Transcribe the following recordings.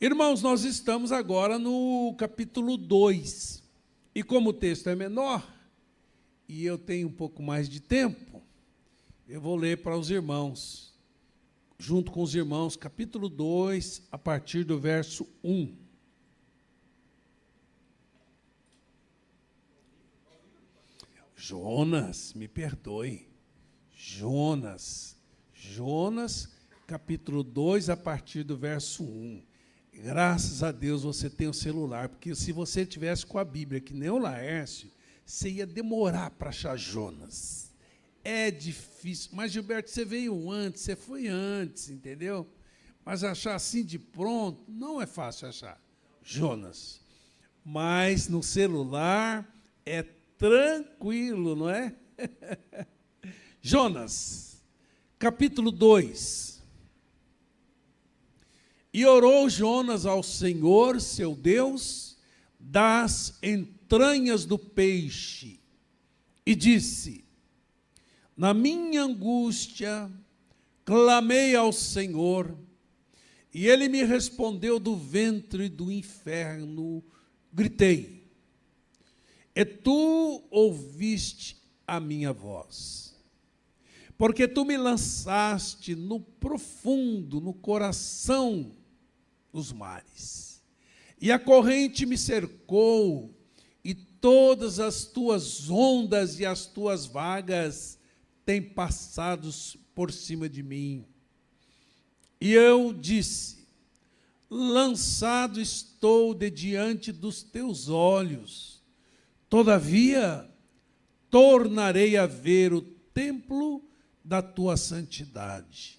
Irmãos, nós estamos agora no capítulo 2. E como o texto é menor, e eu tenho um pouco mais de tempo, eu vou ler para os irmãos, junto com os irmãos, capítulo 2, a partir do verso 1. Jonas, me perdoe. Jonas, capítulo 2, a partir do verso 1. Graças a Deus você tem o celular, porque se você tivesse com a Bíblia, que nem o Laércio, você ia demorar para achar Jonas. É difícil. Mas, Gilberto, você veio antes, você foi antes, entendeu? Mas achar assim de pronto, não é fácil achar Jonas. Mas no celular é tranquilo, não é? Jonas, capítulo 2. E orou Jonas ao Senhor, seu Deus, das entranhas do peixe, e disse: na minha angústia, clamei ao Senhor, e ele me respondeu do ventre do inferno, gritei, e tu ouviste a minha voz. Porque tu me lançaste no profundo, no coração dos mares, e a corrente me cercou, e todas as tuas ondas e as tuas vagas têm passado por cima de mim. E eu disse: lançado estou de diante dos teus olhos, todavia tornarei a ver o templo da tua santidade.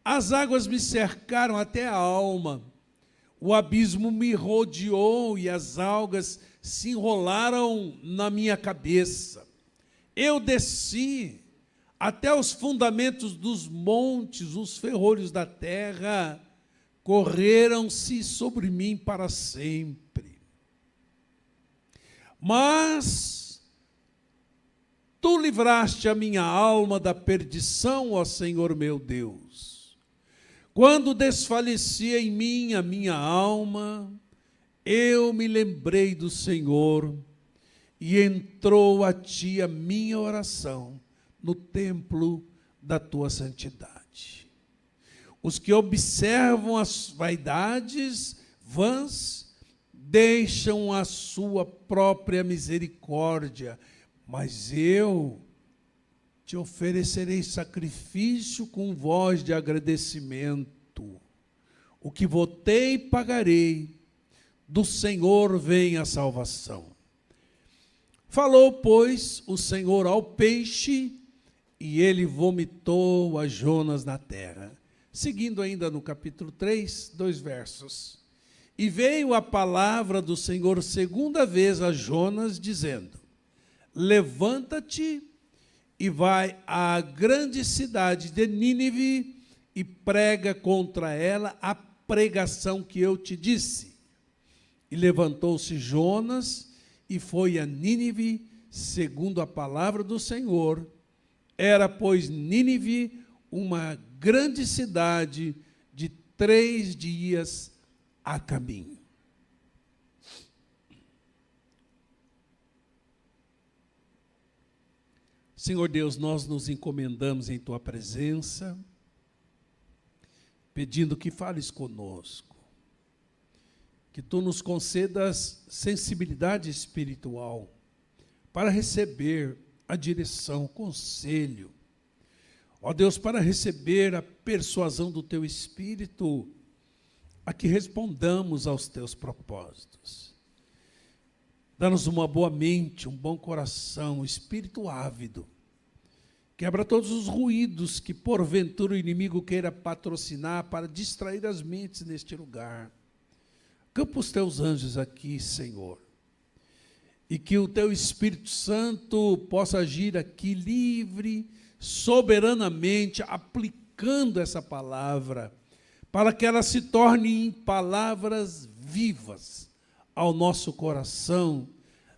As águas me cercaram até a alma, o abismo me rodeou e as algas se enrolaram na minha cabeça. Eu desci até os fundamentos dos montes, os ferrolhos da terra correram-se sobre mim para sempre. Mas tu livraste a minha alma da perdição, ó Senhor meu Deus. Quando desfalecia em mim a minha alma, eu me lembrei do Senhor, e entrou a ti a minha oração no templo da tua santidade. Os que observam as vaidades vãs deixam a sua própria misericórdia, mas eu te oferecerei sacrifício com voz de agradecimento. O que votei, pagarei. Do Senhor vem a salvação. Falou, pois, o Senhor ao peixe, e ele vomitou a Jonas na terra. Seguindo ainda no capítulo 3, 2 versos. E veio a palavra do Senhor segunda vez a Jonas, dizendo: levanta-te e vai à grande cidade de Nínive e prega contra ela a pregação que eu te disse. E levantou-se Jonas e foi a Nínive, segundo a palavra do Senhor. Era, pois, Nínive uma grande cidade de 3 dias a caminho. Senhor Deus, nós nos encomendamos em tua presença, pedindo que fales conosco, que tu nos concedas sensibilidade espiritual para receber a direção, o conselho, ó Deus, para receber a persuasão do teu Espírito, a que respondamos aos teus propósitos. Dá-nos uma boa mente, um bom coração, um espírito ávido. Quebra todos os ruídos que porventura o inimigo queira patrocinar para distrair as mentes neste lugar. Campa os teus anjos aqui, Senhor, e que o teu Espírito Santo possa agir aqui livre, soberanamente, aplicando essa palavra, para que ela se torne em palavras vivas ao nosso coração,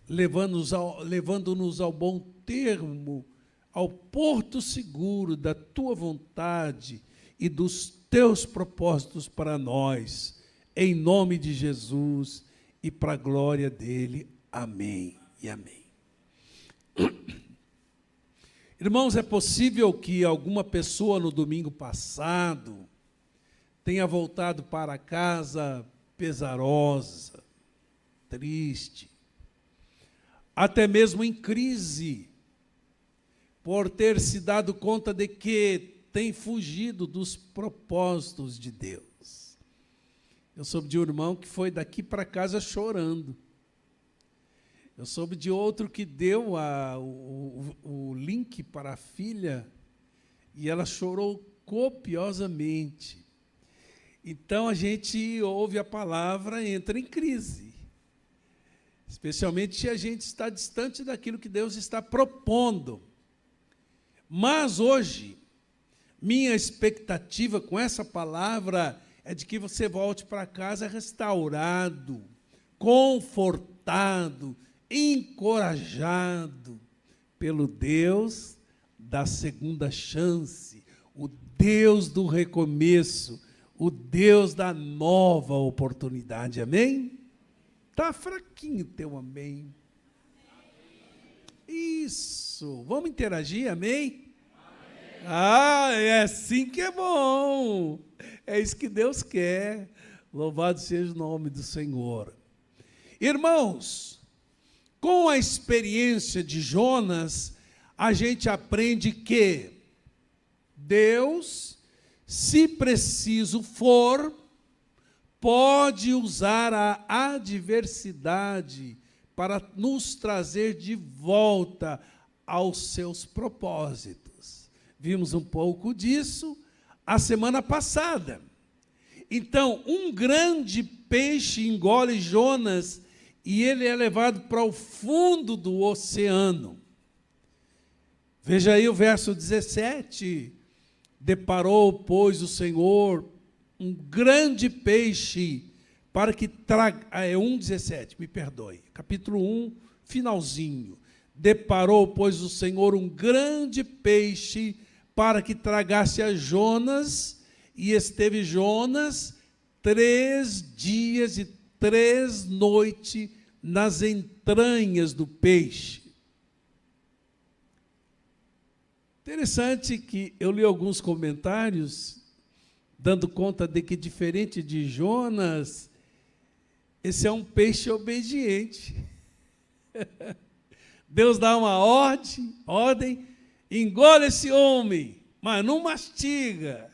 levando-nos ao bom termo, ao porto seguro da tua vontade e dos teus propósitos para nós, em nome de Jesus e para a glória dele. Amém e amém. Irmãos, é possível que alguma pessoa no domingo passado tenha voltado para casa pesarosa, triste, até mesmo em crise, por ter se dado conta de que tem fugido dos propósitos de Deus. Eu soube de um irmão que foi daqui para casa chorando. Eu soube de outro que deu o link para a filha e ela chorou copiosamente. Então, a gente ouve a palavra e entra em crise. Especialmente se a gente está distante daquilo que Deus está propondo. Mas hoje, minha expectativa com essa palavra é de que você volte para casa restaurado, confortado, encorajado pelo Deus da segunda chance, o Deus do recomeço, o Deus da nova oportunidade. Amém? Está fraquinho o teu amém. Isso. Vamos interagir, amém? Ah, é assim que é bom. É isso que Deus quer. Louvado seja o nome do Senhor. Irmãos, com a experiência de Jonas, a gente aprende que Deus, se preciso for, pode usar a adversidade para nos trazer de volta aos seus propósitos. Vimos um pouco disso a semana passada. Então, um grande peixe engole Jonas e ele é levado para o fundo do oceano. Veja aí o verso 17. Deparou, pois, o Senhor um grande peixe para que traga... 1,17, me perdoe. Capítulo 1, finalzinho. Deparou, pois, o Senhor um grande peixe para que tragasse a Jonas, e esteve Jonas 3 dias e 3 noites nas entranhas do peixe. Interessante que eu li alguns comentários dando conta de que, diferente de Jonas, esse é um peixe obediente. Deus dá uma ordem, engole esse homem, mas não mastiga,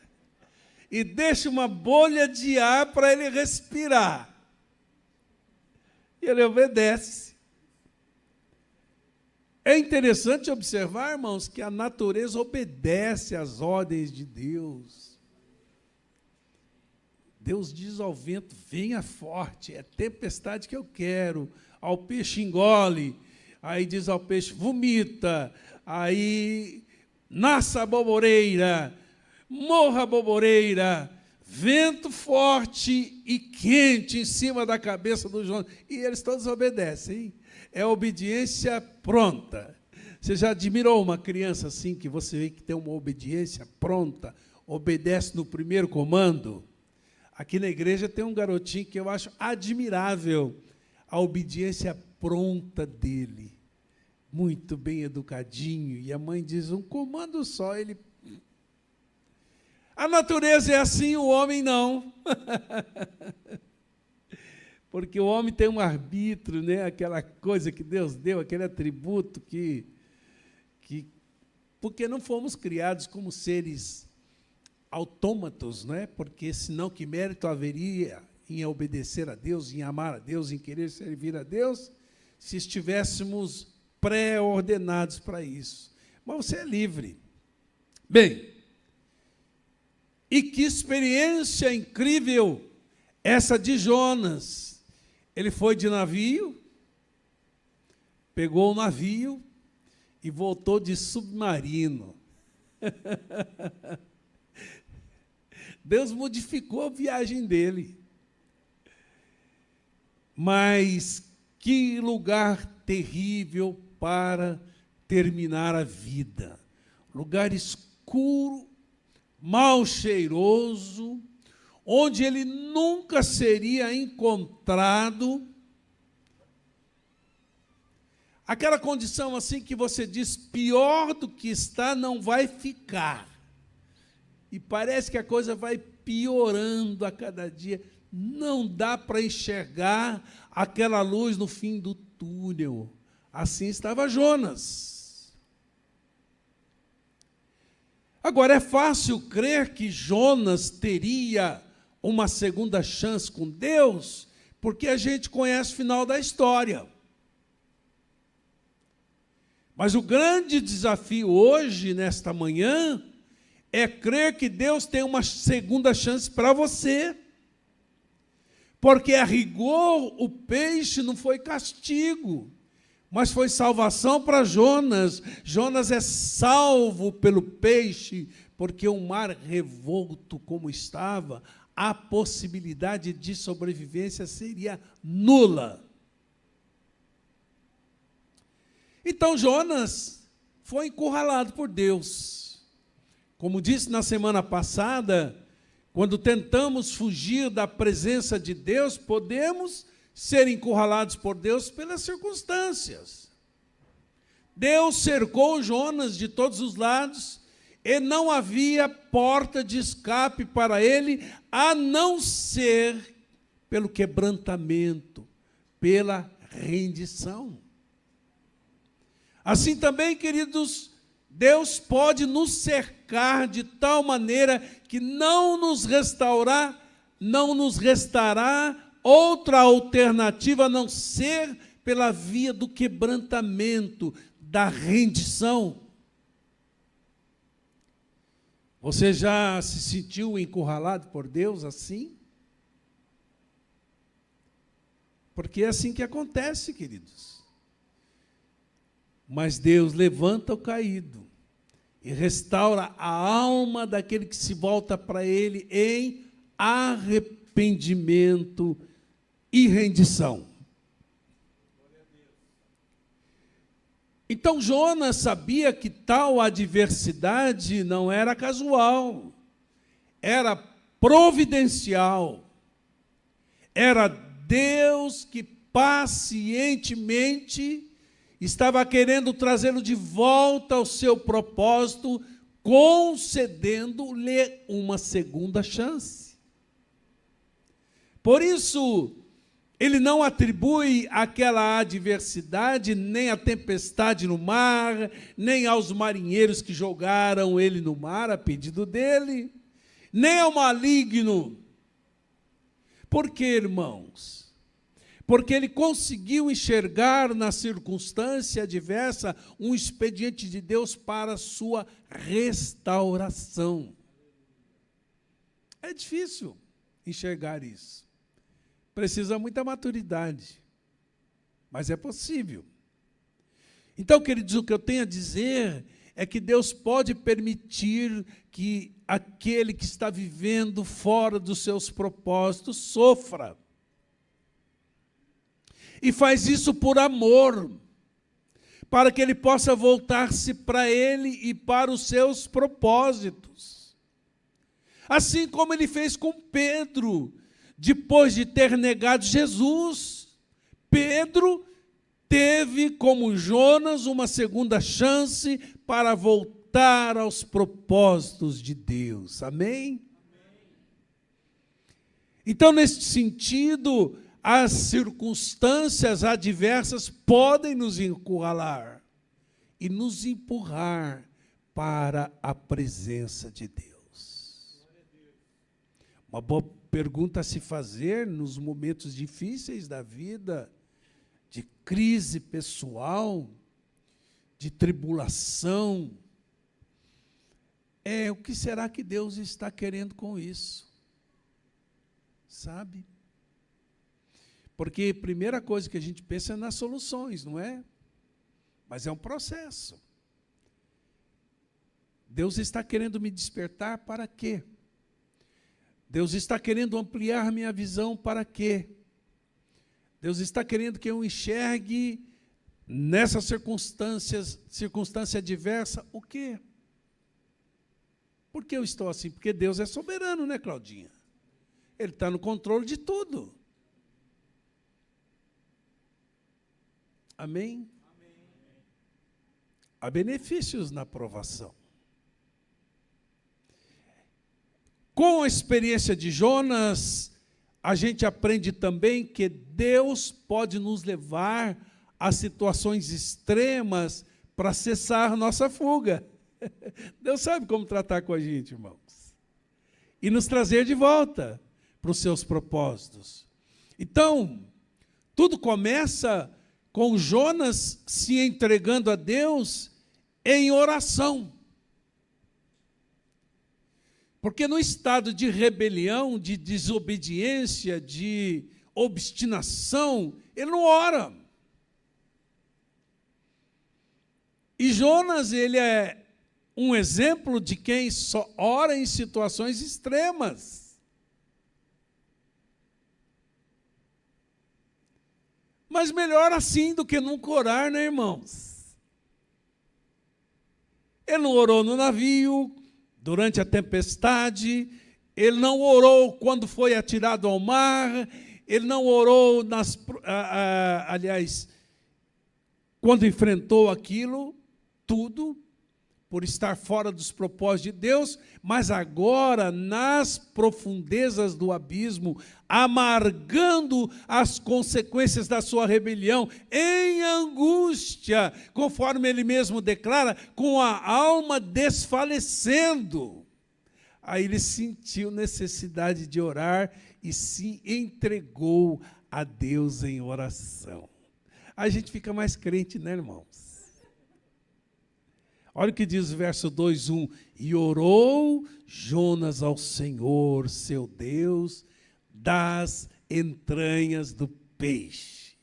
e deixa uma bolha de ar para ele respirar. E ele obedece. É interessante observar, irmãos, que a natureza obedece às ordens de Deus. Deus diz ao vento, venha forte, é tempestade que eu quero. Ao peixe engole, aí diz ao peixe, vomita, aí nasça a boboreira, morra a boboreira, vento forte e quente em cima da cabeça do Jonas. E eles todos obedecem, hein? É obediência pronta. Você já admirou uma criança assim, que você vê que tem uma obediência pronta, obedece no primeiro comando? Aqui na igreja tem um garotinho que eu acho admirável a obediência pronta dele. Muito bem educadinho. E a mãe diz, um comando só, ele... A natureza é assim, o homem não. Porque o homem tem um arbítrio, né? Aquela coisa que Deus deu, aquele atributo que... Porque não fomos criados como seres autômatos, né? Porque senão que mérito haveria em obedecer a Deus, em amar a Deus, em querer servir a Deus, se estivéssemos pré-ordenados para isso. Mas você é livre. Bem, e que experiência incrível essa de Jonas. Ele foi de navio, pegou o navio e voltou de submarino. Deus modificou a viagem dele. Mas que lugar terrível para terminar a vida. Lugar escuro, mal cheiroso, onde ele nunca seria encontrado. Aquela condição assim que você diz, pior do que está, não vai ficar. E parece que a coisa vai piorando a cada dia. Não dá para enxergar aquela luz no fim do túnel. Assim estava Jonas. Agora, é fácil crer que Jonas teria uma segunda chance com Deus, porque a gente conhece o final da história. Mas o grande desafio hoje, nesta manhã, é crer que Deus tem uma segunda chance para você. Porque, a rigor, o peixe não foi castigo, mas foi salvação para Jonas. Jonas é salvo pelo peixe, porque o mar revolto como estava, a possibilidade de sobrevivência seria nula. Então, Jonas foi encurralado por Deus. Como disse na semana passada, quando tentamos fugir da presença de Deus, podemos ser encurralados por Deus pelas circunstâncias. Deus cercou Jonas de todos os lados e não havia porta de escape para ele, a não ser pelo quebrantamento, pela rendição. Assim também, queridos, Deus pode nos cercar de tal maneira que não nos restará outra alternativa a não ser pela via do quebrantamento, da rendição. Você já se sentiu encurralado por Deus assim? Porque é assim que acontece, queridos. Mas Deus levanta o caído e restaura a alma daquele que se volta para Ele em arrependimento e rendição. Então Jonas sabia que tal adversidade não era casual, era providencial. Era Deus que pacientemente estava querendo trazê-lo de volta ao seu propósito, concedendo-lhe uma segunda chance. Por isso, ele não atribui aquela adversidade nem à tempestade no mar, nem aos marinheiros que jogaram ele no mar a pedido dele, nem ao maligno. Por quê, irmãos? Porque ele conseguiu enxergar na circunstância adversa um expediente de Deus para a sua restauração. É difícil enxergar isso. Precisa muita maturidade, mas é possível. Então, queridos, o que eu tenho a dizer é que Deus pode permitir que aquele que está vivendo fora dos seus propósitos sofra. E faz isso por amor, para que ele possa voltar-se para ele e para os seus propósitos. Assim como ele fez com Pedro, depois de ter negado Jesus. Pedro teve, como Jonas, uma segunda chance para voltar aos propósitos de Deus. Amém? Então, neste sentido, as circunstâncias adversas podem nos encurralar e nos empurrar para a presença de Deus. Uma boa pergunta a se fazer nos momentos difíceis da vida, de crise pessoal, de tribulação, é: o que será que Deus está querendo com isso? Sabe? Porque a primeira coisa que a gente pensa é nas soluções, não é? Mas é um processo. Deus está querendo me despertar para quê? Deus está querendo ampliar minha visão para quê? Deus está querendo que eu enxergue nessa circunstância adversa o quê? Por que eu estou assim? Porque Deus é soberano, né, Claudinha? Ele está no controle de tudo. Amém? Há benefícios na provação. Com a experiência de Jonas, a gente aprende também que Deus pode nos levar a situações extremas para cessar nossa fuga. Deus sabe como tratar com a gente, irmãos. E nos trazer de volta para os seus propósitos. Então, tudo começa com Jonas se entregando a Deus em oração. Porque no estado de rebelião, de desobediência, de obstinação, ele não ora. E Jonas, ele é um exemplo de quem só ora em situações extremas. Mas melhor assim do que nunca orar, né, irmãos? Ele não orou no navio, durante a tempestade, ele não orou quando foi atirado ao mar, ele não orou, quando enfrentou aquilo, tudo, por estar fora dos propósitos de Deus, mas agora, nas profundezas do abismo, amargando as consequências da sua rebelião, em angústia, conforme ele mesmo declara, com a alma desfalecendo. Aí ele sentiu necessidade de orar e se entregou a Deus em oração. A gente fica mais crente, né, irmãos? Olha o que diz o verso 2:1. E orou Jonas ao Senhor, seu Deus, das entranhas do peixe.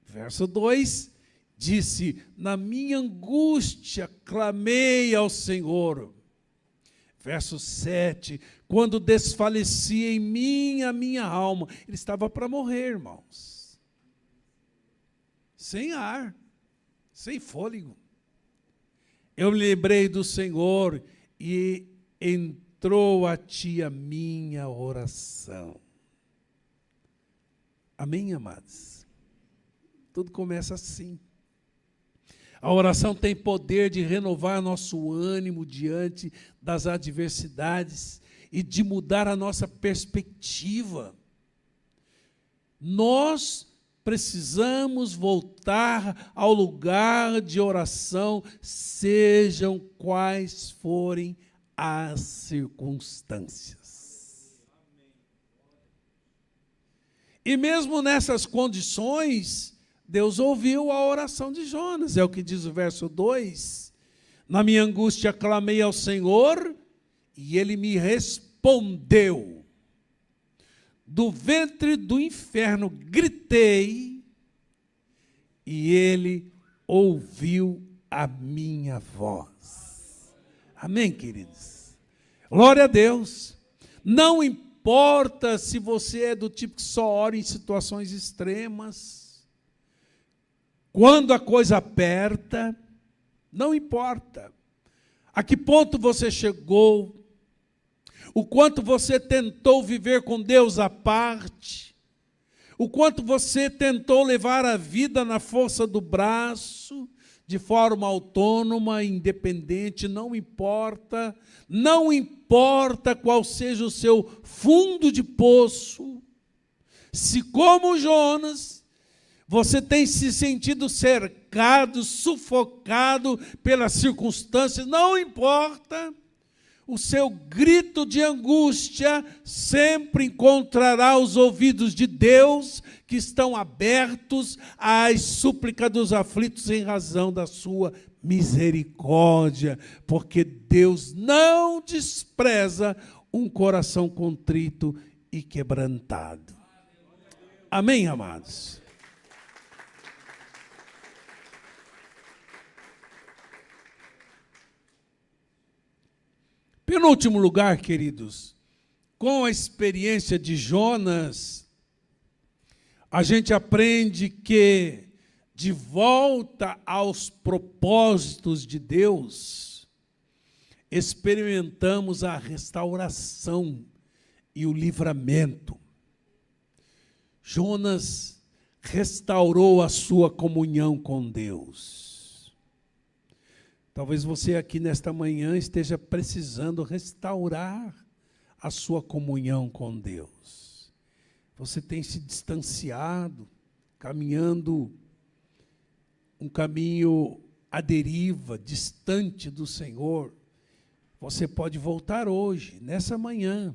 Verso 2, disse, na minha angústia clamei ao Senhor. Verso 7, quando desfalecia em mim a minha alma. Ele estava para morrer, irmãos. Sem ar, sem fôlego. Eu me lembrei do Senhor e entrou a ti a minha oração. Amém, amados? Tudo começa assim. A oração tem poder de renovar nosso ânimo diante das adversidades e de mudar a nossa perspectiva. Nós precisamos voltar ao lugar de oração, sejam quais forem as circunstâncias. E mesmo nessas condições, Deus ouviu a oração de Jonas, é o que diz o verso 2. Na minha angústia clamei ao Senhor, e Ele me respondeu. Do ventre do inferno gritei, e Ele ouviu a minha voz. Amém, queridos? Glória a Deus. Não importa se você é do tipo que só ora em situações extremas, quando a coisa aperta, não importa a que ponto você chegou, o quanto você tentou viver com Deus à parte, o quanto você tentou levar a vida na força do braço, de forma autônoma, independente, não importa qual seja o seu fundo de poço, se como Jonas, você tem se sentido cercado, sufocado pelas circunstâncias, não importa, o seu grito de angústia sempre encontrará os ouvidos de Deus, que estão abertos às súplicas dos aflitos em razão da sua misericórdia, porque Deus não despreza um coração contrito e quebrantado. Amém, amados? Penúltimo lugar, queridos, com a experiência de Jonas, a gente aprende que, de volta aos propósitos de Deus, experimentamos a restauração e o livramento. Jonas restaurou a sua comunhão com Deus. Talvez você aqui nesta manhã esteja precisando restaurar a sua comunhão com Deus. Você tem se distanciado, caminhando um caminho à deriva, distante do Senhor. Você pode voltar hoje, nessa manhã,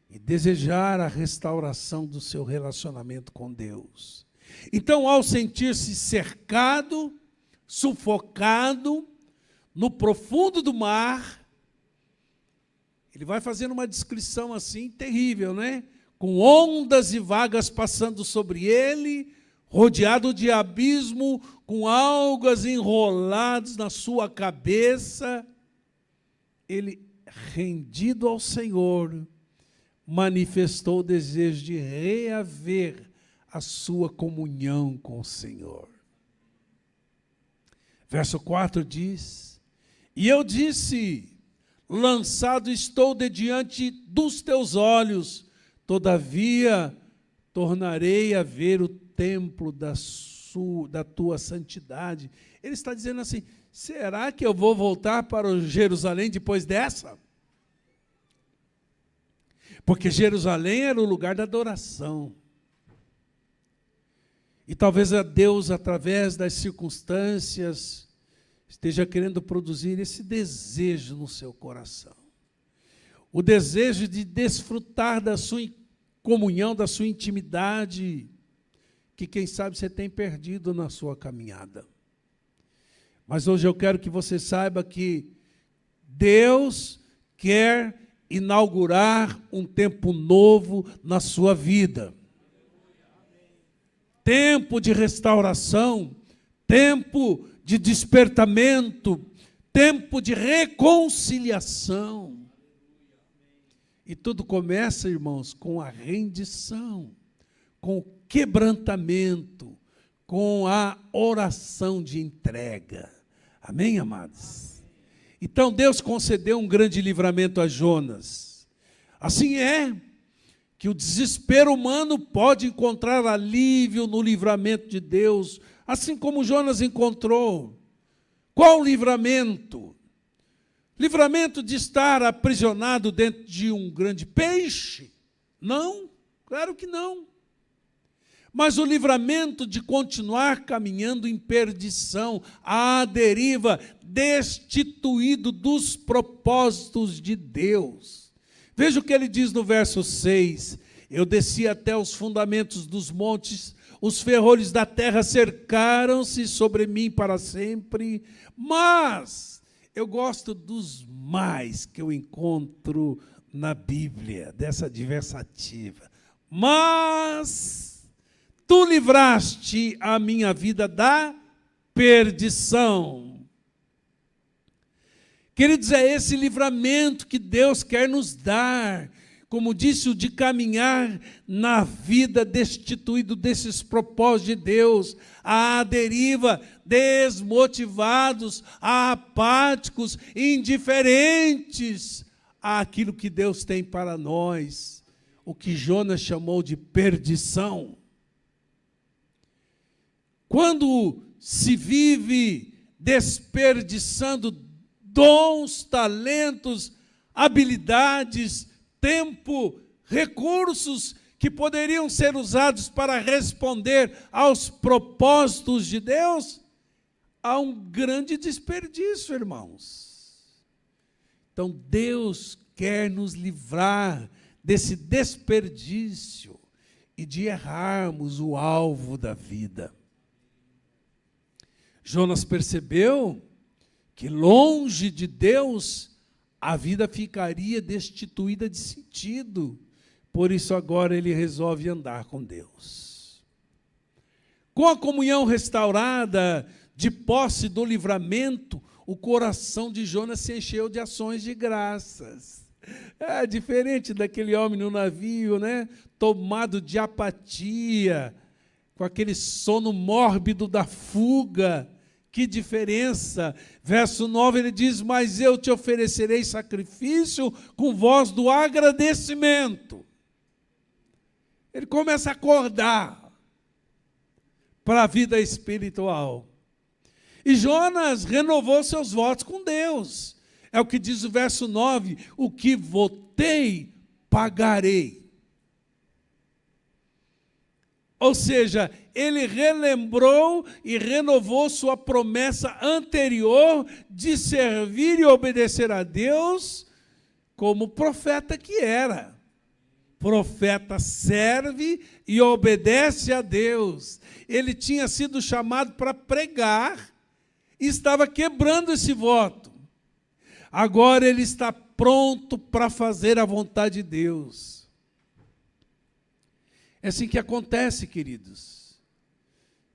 e desejar a restauração do seu relacionamento com Deus. Então, ao sentir-se cercado, sufocado, no profundo do mar, ele vai fazendo uma descrição assim terrível, né? Com ondas e vagas passando sobre ele, rodeado de abismo, com algas enroladas na sua cabeça, ele, rendido ao Senhor, manifestou o desejo de reaver a sua comunhão com o Senhor. Verso 4 diz: e eu disse, lançado estou de diante dos teus olhos, todavia tornarei a ver o templo da tua santidade. Ele está dizendo assim, será que eu vou voltar para o Jerusalém depois dessa? Porque Jerusalém era o lugar da adoração. E talvez a Deus, através das circunstâncias, esteja querendo produzir esse desejo no seu coração. O desejo de desfrutar da sua comunhão, da sua intimidade, que quem sabe você tem perdido na sua caminhada. Mas hoje eu quero que você saiba que Deus quer inaugurar um tempo novo na sua vida. Tempo de restauração, tempo de despertamento, tempo de reconciliação. E tudo começa, irmãos, com a rendição, com o quebrantamento, com a oração de entrega. Amém, amados? Então, Deus concedeu um grande livramento a Jonas. Assim é que o desespero humano pode encontrar alívio no livramento de Deus, assim como Jonas encontrou. Qual livramento? Livramento de estar aprisionado dentro de um grande peixe? Não, claro que não. Mas o livramento de continuar caminhando em perdição, à deriva, destituído dos propósitos de Deus. Veja o que ele diz no verso 6. Eu desci até os fundamentos dos montes, os ferrolhos da terra cercaram-se sobre mim para sempre, mas eu gosto dos mais que eu encontro na Bíblia, dessa adversativa. Mas tu livraste a minha vida da perdição. Queridos, é esse livramento que Deus quer nos dar, como disse, o de caminhar na vida destituído desses propósitos de Deus, à deriva, desmotivados, apáticos, indiferentes àquilo que Deus tem para nós, o que Jonas chamou de perdição. Quando se vive desperdiçando dons, talentos, habilidades, tempo, recursos que poderiam ser usados para responder aos propósitos de Deus, há um grande desperdício, irmãos. Então, Deus quer nos livrar desse desperdício e de errarmos o alvo da vida. Jonas percebeu que longe de Deus a vida ficaria destituída de sentido. Por isso agora ele resolve andar com Deus. Com a comunhão restaurada, de posse do livramento, o coração de Jonas se encheu de ações de graças. É diferente daquele homem no navio, né? Tomado de apatia, com aquele sono mórbido da fuga, Que diferença! Verso 9 ele diz: mas eu te oferecerei sacrifício com voz do agradecimento. Ele começa a acordar para a vida espiritual. E Jonas renovou seus votos com Deus. É o que diz o verso 9: o que votei, pagarei. Ou seja, ele relembrou e renovou sua promessa anterior de servir e obedecer a Deus como profeta que era. Profeta serve e obedece a Deus. Ele tinha sido chamado para pregar e estava quebrando esse voto. Agora ele está pronto para fazer a vontade de Deus. É assim que acontece, queridos.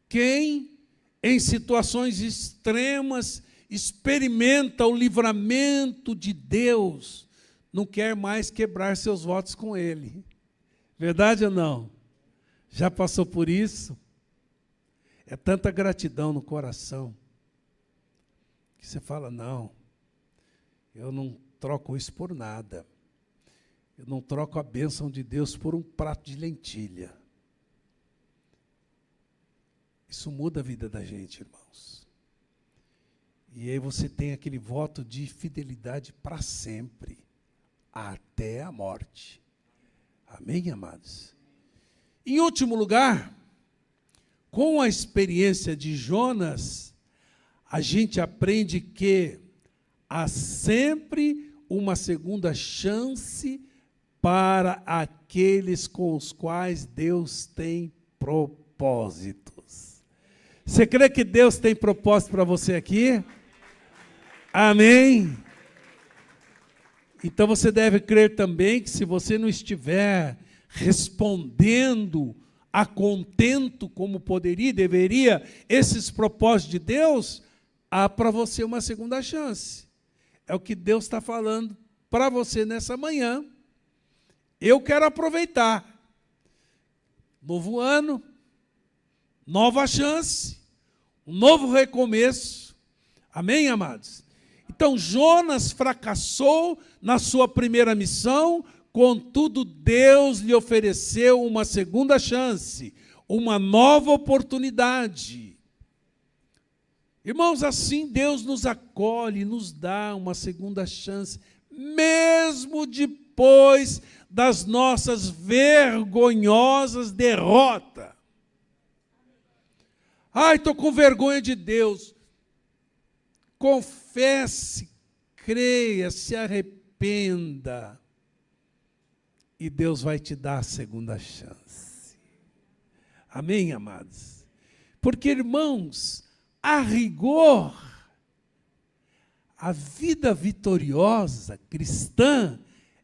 Quem, em situações extremas, experimenta o livramento de Deus, não quer mais quebrar seus votos com Ele. Verdade ou não? Já passou por isso? É tanta gratidão no coração, que você fala: não, eu não troco isso por nada. Eu não troco a bênção de Deus por um prato de lentilha. Isso muda a vida da gente, irmãos. E aí você tem aquele voto de fidelidade para sempre, até a morte. Amém, amados? Em último lugar, com a experiência de Jonas, a gente aprende que há sempre uma segunda chance para aqueles com os quais Deus tem propósitos. Você crê que Deus tem propósito para você aqui? Amém? Então você deve crer também que se você não estiver respondendo a contento como poderia e deveria esses propósitos de Deus, há para você uma segunda chance. É o que Deus está falando para você nessa manhã. Eu quero aproveitar. Novo ano, nova chance, um novo recomeço. Amém, amados? Então, Jonas fracassou na sua primeira missão, contudo, Deus lhe ofereceu uma segunda chance, uma nova oportunidade. Irmãos, assim Deus nos acolhe, nos dá uma segunda chance, mesmo depois das nossas vergonhosas derrotas. Ai, estou com vergonha de Deus. Confesse, creia, se arrependa. E Deus vai te dar a segunda chance. Amém, amados? Porque, irmãos, a rigor, a vida vitoriosa cristã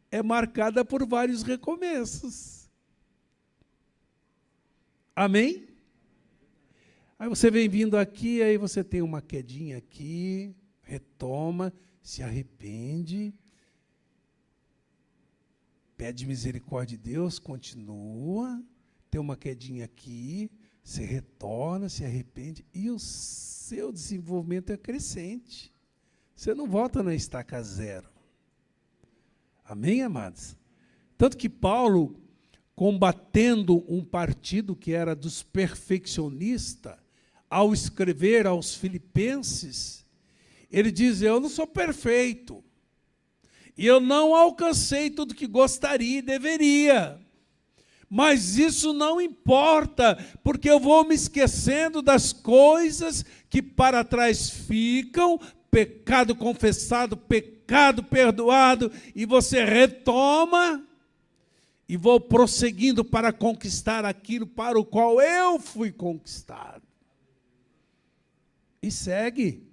é marcada por vários recomeços. Amém? Aí você vem vindo aqui, aí você tem uma quedinha aqui, retoma, se arrepende, pede misericórdia de Deus, continua, tem uma quedinha aqui, você retorna, se arrepende, e o seu desenvolvimento é crescente. Você não volta na estaca zero. Amém, amados? Tanto que Paulo, combatendo um partido que era dos perfeccionistas, ao escrever aos Filipenses, ele diz: eu não sou perfeito, e eu não alcancei tudo que gostaria e deveria, mas isso não importa, porque eu vou me esquecendo das coisas que para trás ficam, pecado confessado, pecado perdoado, e você retoma, e vou prosseguindo para conquistar aquilo para o qual eu fui conquistado. E segue.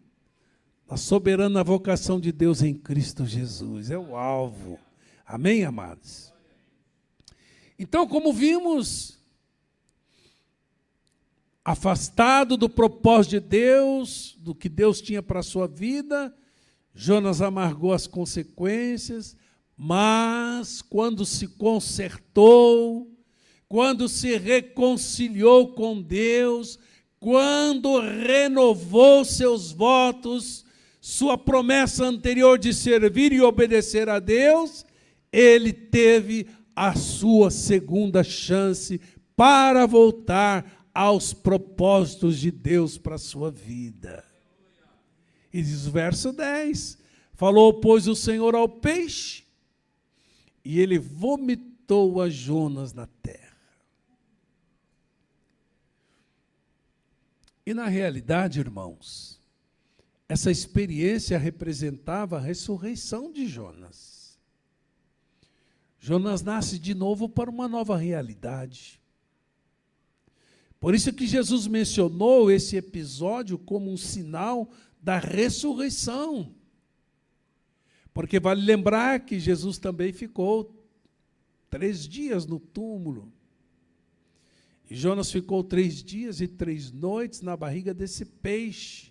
A soberana vocação de Deus em Cristo Jesus é o alvo. Amém, amados? Então, como vimos, afastado do propósito de Deus, do que Deus tinha para a sua vida, Jonas amargou as consequências, mas quando se consertou, quando se reconciliou com Deus, quando renovou seus votos, sua promessa anterior de servir e obedecer a Deus, ele teve a sua segunda chance para voltar aos propósitos de Deus para a sua vida. E diz o verso 10, falou, pois, o Senhor ao peixe, e ele vomitou a Jonas na terra. E na realidade, irmãos, essa experiência representava a ressurreição de Jonas. Jonas nasce de novo para uma nova realidade. Por isso que Jesus mencionou esse episódio como um sinal da ressurreição. Porque vale lembrar que Jesus também ficou 3 dias no túmulo. E Jonas ficou 3 dias e 3 noites na barriga desse peixe.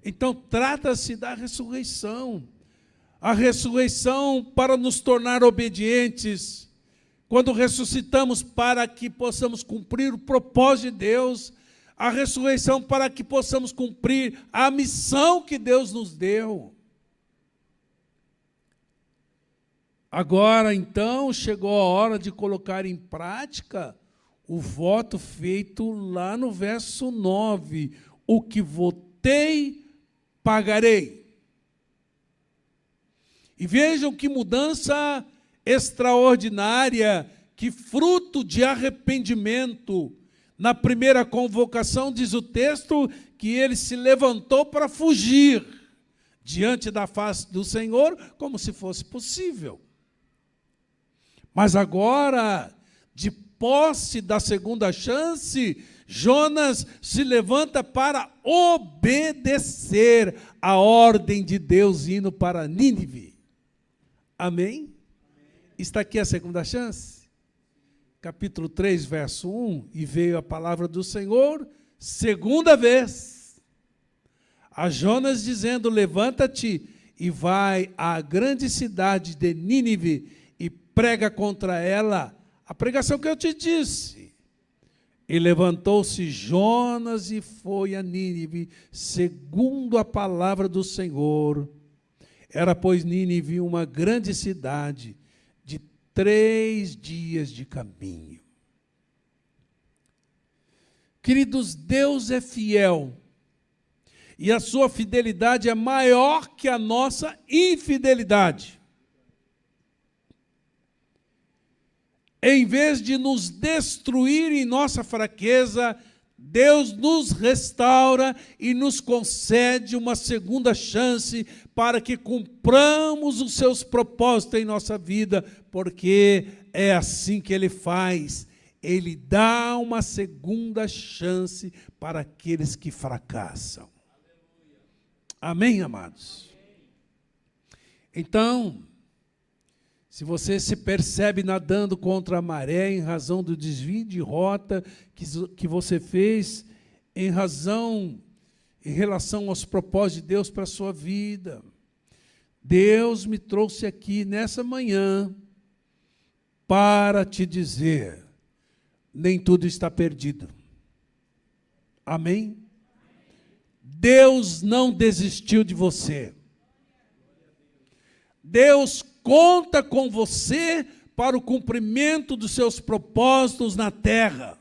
Então, trata-se da ressurreição. A ressurreição para nos tornar obedientes. Quando ressuscitamos para que possamos cumprir o propósito de Deus. A ressurreição para que possamos cumprir a missão que Deus nos deu. Agora, então, chegou a hora de colocar em prática o voto feito lá no verso 9. O que votei, pagarei. E vejam que mudança extraordinária, que fruto de arrependimento. Na primeira convocação, diz o texto, que ele se levantou para fugir diante da face do Senhor, como se fosse possível. Mas agora, de posse da segunda chance, Jonas se levanta para obedecer a ordem de Deus indo para Nínive. Amém? Está aqui a segunda chance. Capítulo 3, verso 1. E veio a palavra do Senhor, segunda vez, a Jonas dizendo, levanta-te e vai à grande cidade de Nínive, prega contra ela a pregação que eu te disse. E levantou-se Jonas e foi a Nínive, segundo a palavra do Senhor. Era, pois, Nínive uma grande cidade, de 3 dias de caminho. Queridos, Deus é fiel, e a sua fidelidade é maior que a nossa infidelidade. Em vez de nos destruir em nossa fraqueza, Deus nos restaura e nos concede uma segunda chance para que cumpramos os seus propósitos em nossa vida, porque é assim que Ele faz. Ele dá uma segunda chance para aqueles que fracassam. Amém, amados? Então, se você se percebe nadando contra a maré em razão do desvio de rota que você fez, em relação aos propósitos de Deus para a sua vida, Deus me trouxe aqui nessa manhã para te dizer, nem tudo está perdido. Amém? Deus não desistiu de você. Deus conta com você para o cumprimento dos seus propósitos na terra.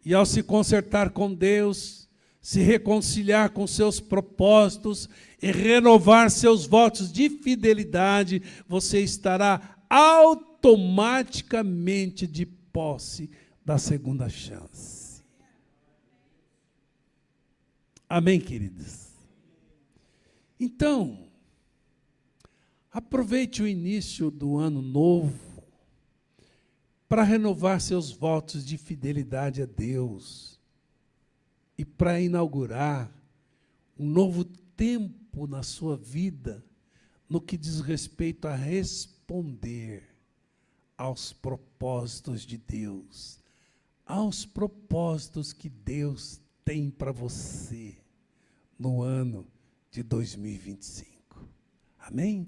E ao se consertar com Deus, se reconciliar com seus propósitos e renovar seus votos de fidelidade, você estará automaticamente de posse da segunda chance. Amém, queridos? Então, aproveite o início do ano novo para renovar seus votos de fidelidade a Deus e para inaugurar um novo tempo na sua vida no que diz respeito a responder aos propósitos de Deus, aos propósitos que Deus tem para você no ano de 2025. Amém?